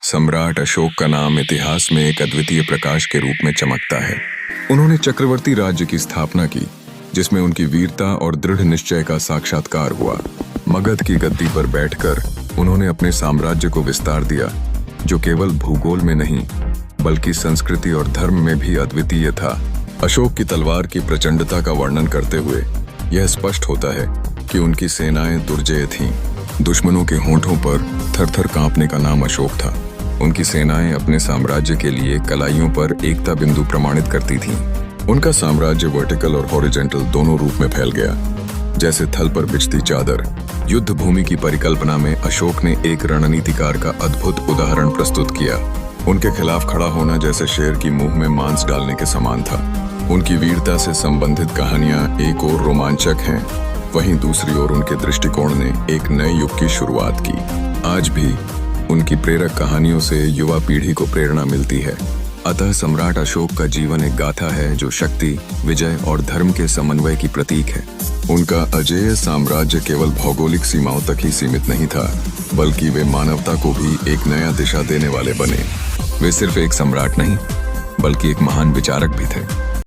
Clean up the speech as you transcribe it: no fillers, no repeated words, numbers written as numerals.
सम्राट अशोक का नाम इतिहास में एक अद्वितीय प्रकाश के रूप में चमकता है। उन्होंने चक्रवर्ती राज्य की स्थापना की, जिसमें उनकी वीरता और दृढ़ निश्चय का साक्षात्कार हुआ। मगध की गद्दी पर बैठकर उन्होंने अपने साम्राज्य को विस्तार दिया, जो केवल भूगोल में नहीं बल्कि संस्कृति और धर्म में भी अद्वितीय था। अशोक की तलवार की प्रचंडता का वर्णन करते हुए यह स्पष्ट होता है कि उनकी सेनाएं दुर्जय थीं। दुश्मनों के होंठों पर थर-थर कांपने का नाम अशोक था। उनकी सेनाएं अपने साम्राज्य के लिए कलाइयों पर एकता बिंदु प्रमाणित करती थीं। उनका साम्राज्य वर्टिकल और हॉरिजॉन्टल दोनों रूप में फैल गया, जैसे थल पर बिछती चादर। युद्ध भूमि की परिकल्पना में अशोक ने एक रणनीतिकार का अद्भुत उदाहरण प्रस्तुत किया। उनके खिलाफ खड़ा होना जैसे शेर की मुंह में मांस डालने के समान था। उनकी वीरता से संबंधित कहानियां एक ओर रोमांचक हैं, वहीं दूसरी ओर उनके दृष्टिकोण ने एक नए युग की शुरुआत की। आज भी उनकी प्रेरक कहानियों से युवा पीढ़ी को प्रेरणा मिलती है। अतः सम्राट अशोक का जीवन एक गाथा है जो शक्ति, विजय और धर्म के समन्वय की प्रतीक है। उनका अजेय साम्राज्य केवल भौगोलिक सीमाओं तक ही सीमित नहीं था, बल्कि वे मानवता को भी एक नया दिशा देने वाले बने। वे सिर्फ एक सम्राट नहीं, बल्कि एक महान विचारक भी थे।